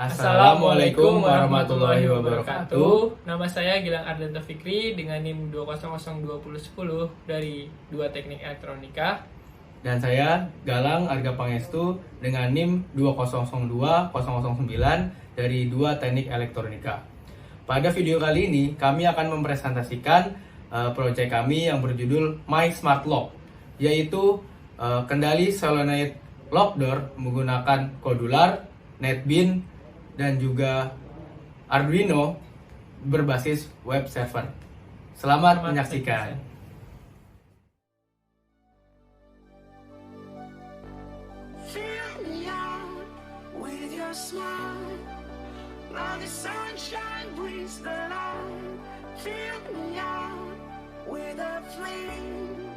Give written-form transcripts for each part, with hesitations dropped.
Assalamualaikum warahmatullahi wabarakatuh. Nama saya Gilang Ardanta Fikri dengan NIM 2002010 dari 2 Teknik Elektronika. Dan saya Galang Arga Pangestu dengan NIM 2002009 dari 2 Teknik Elektronika. Pada video kali ini kami akan mempresentasikan proyek kami yang berjudul My Smart Lock, yaitu kendali solenoid lock door menggunakan kodular, NetBeans, dan juga Arduino berbasis web server. Selamat menyaksikan. Fill me out with your smile. Now the sunshine brings the light. Fill me out with a flame.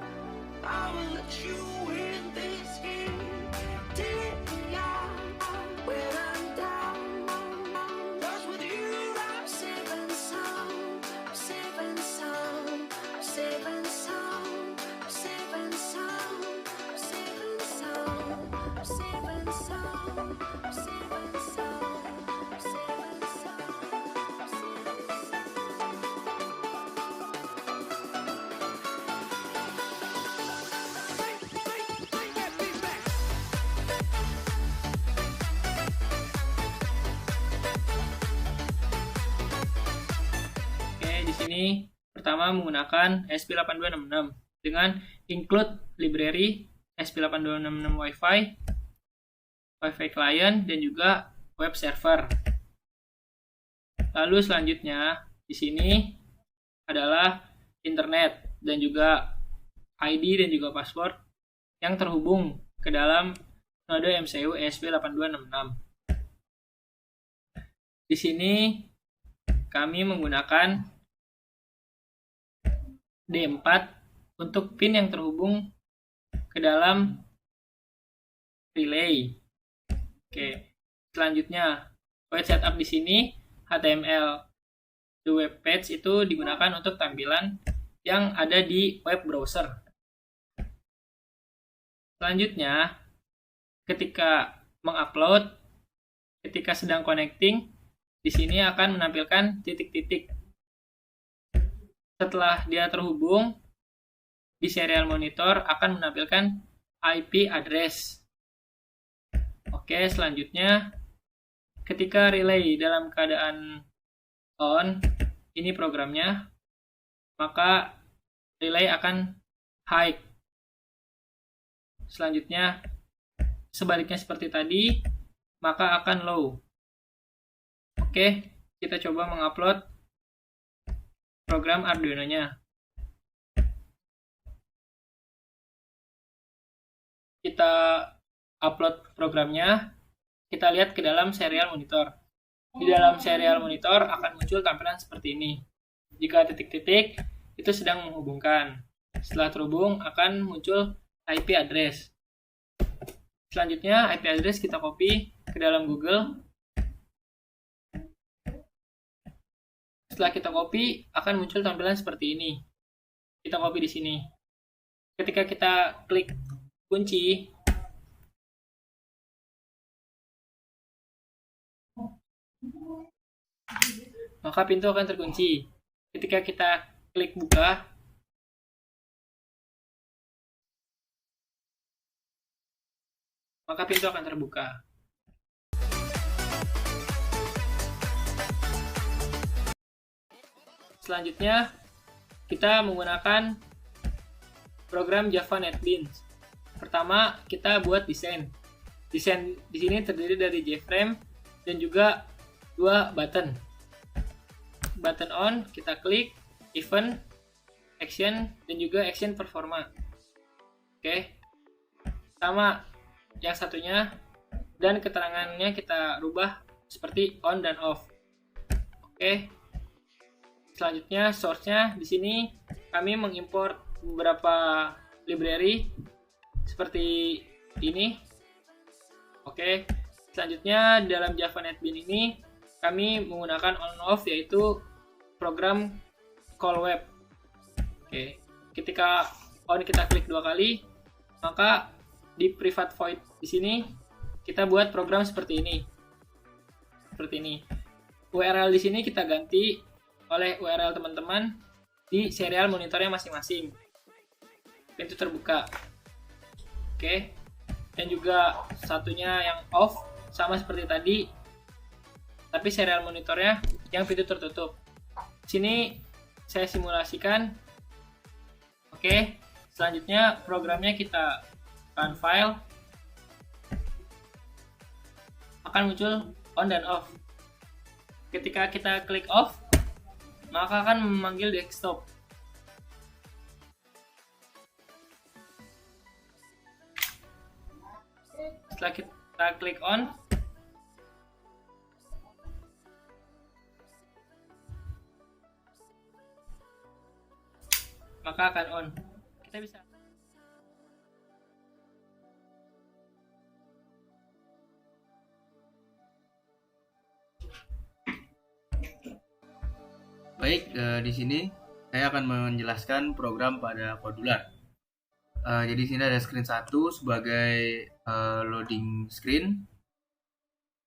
I will let you in this game. Take me out when I'm down. 'Cause with you I'm safe and sound. I'm safe and sound. I'm safe and sound. I'm safe and sound. I'm safe and sound. I'm safe and sound. I'm safe and sound. I'm safe and sound. Oke, di sini pertama menggunakan ESP8266 dengan include library ESP8266 Wi-Fi, Wi-Fi client, dan juga web server. Lalu selanjutnya di sini adalah internet dan juga ID dan juga password yang terhubung ke dalam node MCU ESP8266. Di sini kami menggunakan D4 untuk pin yang terhubung ke dalam relay. Oke, selanjutnya web setup di sini HTML. The web page itu digunakan untuk tampilan yang ada di web browser. Selanjutnya, ketika mengupload, ketika sedang connecting, di sini akan menampilkan titik-titik. Setelah dia terhubung, di serial monitor akan menampilkan IP address. Oke, selanjutnya ketika relay dalam keadaan on, ini programnya, maka relay akan high. Selanjutnya, sebaliknya seperti tadi, maka akan low. Oke, kita coba mengupload program Arduino-nya. Kita upload programnya, kita lihat ke dalam serial monitor. Di dalam serial monitor akan muncul tampilan seperti ini. Jika titik-titik itu sedang menghubungkan. Setelah terhubung akan muncul IP address. Selanjutnya IP address kita copy ke dalam Google. Setelah kita copy akan muncul tampilan seperti ini. Kita copy di sini. Ketika kita klik kunci, maka pintu akan terkunci. Ketika kita klik buka, maka pintu akan terbuka. Selanjutnya, kita menggunakan program Java NetBeans. Pertama, kita buat desain. Desain di sini terdiri dari JFrame dan juga 2 button. Button on, kita klik, event, action, dan juga action performa. Oke. Sama yang satunya, dan keterangannya kita rubah seperti on dan off. Oke. Selanjutnya, source-nya di sini kami mengimport beberapa library seperti ini. Oke. Selanjutnya, dalam Java NetBeans ini kami menggunakan on-off, yaitu program call web. Oke. Ketika on kita klik 2 kali, maka di private void di sini kita buat program seperti ini. seperti ini. URL di sini kita ganti oleh URL teman-teman di serial monitornya masing-masing. Pintu terbuka. Oke. Dan juga satunya yang off sama seperti tadi, tapi serial monitornya yang pintu tertutup. Sini saya simulasikan. Oke. Selanjutnya programnya kita run file. Akan muncul on dan off. Ketika kita klik off, maka akan memanggil desktop. Setelah kita klik on, maka akan on. Kita bisa Baik, di sini saya akan menjelaskan program pada Kodular. Jadi di sini ada screen 1 sebagai loading screen.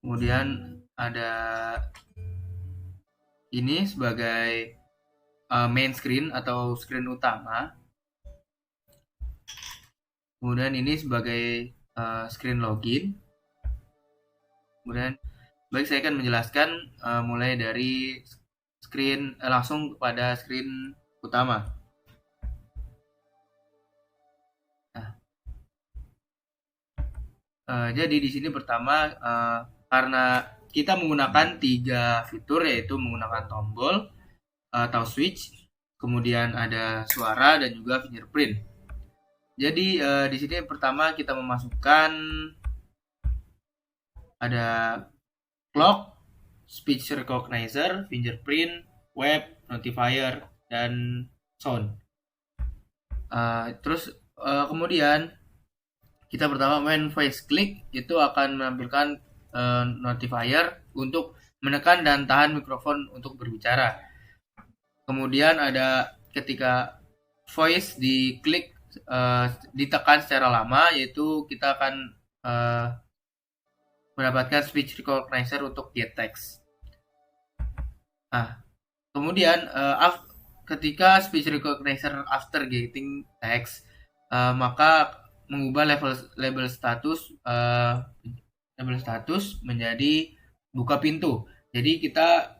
Kemudian ada ini sebagai main screen atau screen utama. Kemudian ini sebagai screen login. Kemudian baik, saya akan menjelaskan mulai dari screen langsung kepada screen utama. Jadi di sini pertama karena kita menggunakan 3 fitur, yaitu menggunakan tombol atau switch, kemudian ada suara dan juga fingerprint. Jadi di sini pertama kita memasukkan ada clock, speech recognizer, fingerprint, web, notifier, dan sound. Terus kemudian kita pertama main voice click, itu akan menampilkan notifier untuk menekan dan tahan mikrofon untuk berbicara. Kemudian ada ketika voice diklik ditekan secara lama, yaitu kita akan mendapatkan speech recognizer untuk get text. Kemudian ketika speech recognizer after getting text, maka mengubah label status menjadi buka pintu. Jadi kita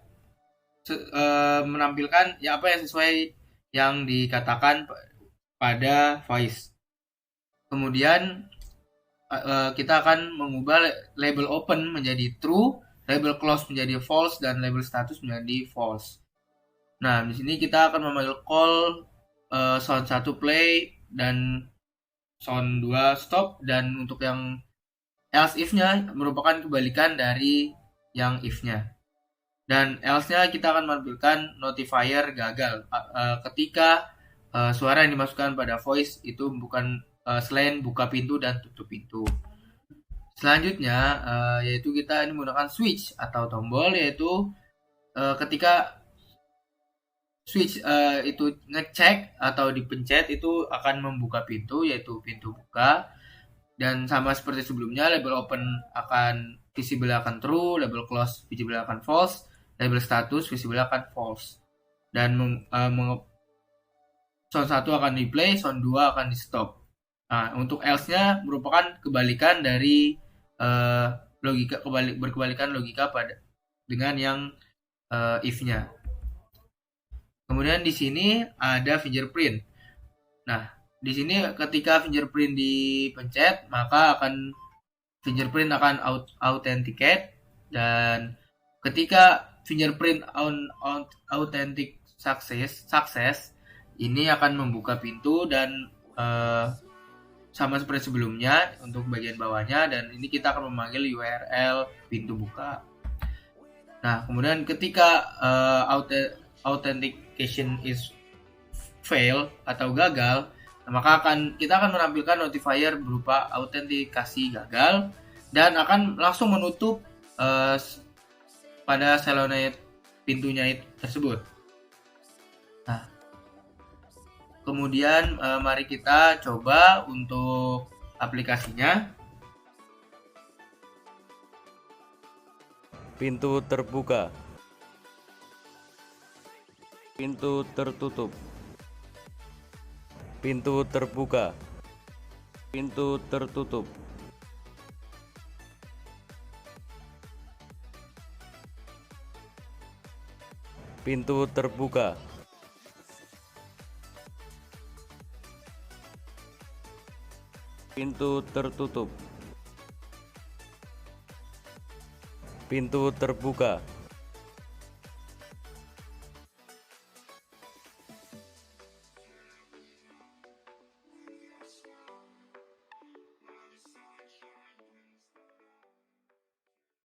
menampilkan apa yang sesuai yang dikatakan pada voice. Kemudian kita akan mengubah label open menjadi true, label close menjadi false, dan label status menjadi false. Nah, di sini kita akan memanggil call sound 1 play dan sound 2 stop, dan untuk yang else if-nya merupakan kebalikan dari yang if-nya. Dan else-nya kita akan menampilkan notifier gagal ketika suara yang dimasukkan pada voice itu bukan selain buka pintu dan tutup pintu. Selanjutnya yaitu kita ini menggunakan switch atau tombol, yaitu ketika switch itu ngecek atau dipencet itu akan membuka pintu, yaitu pintu buka. Dan sama seperti sebelumnya, label open akan visible akan true, label close visible akan false, label status visible akan false. Dan sound 1 akan di play, sound 2 akan di stop. Nah, untuk else-nya merupakan kebalikan dari berkebalikan logika dengan yang if-nya. Kemudian di sini ada fingerprint. Nah, di sini ketika fingerprint dipencet, maka fingerprint akan authenticate, dan ketika fingerprint authentic success ini akan membuka pintu, dan sama seperti sebelumnya untuk bagian bawahnya, dan ini kita akan memanggil URL pintu buka. Nah, kemudian ketika authentication is fail atau gagal, maka kita akan menampilkan notifier berupa autentikasi gagal, dan akan langsung menutup pada solenoid pintunya tersebut. Nah, kemudian mari kita coba untuk aplikasinya. Pintu terbuka. Pintu tertutup. Pintu terbuka. Pintu tertutup. Pintu terbuka. Pintu tertutup. Pintu terbuka.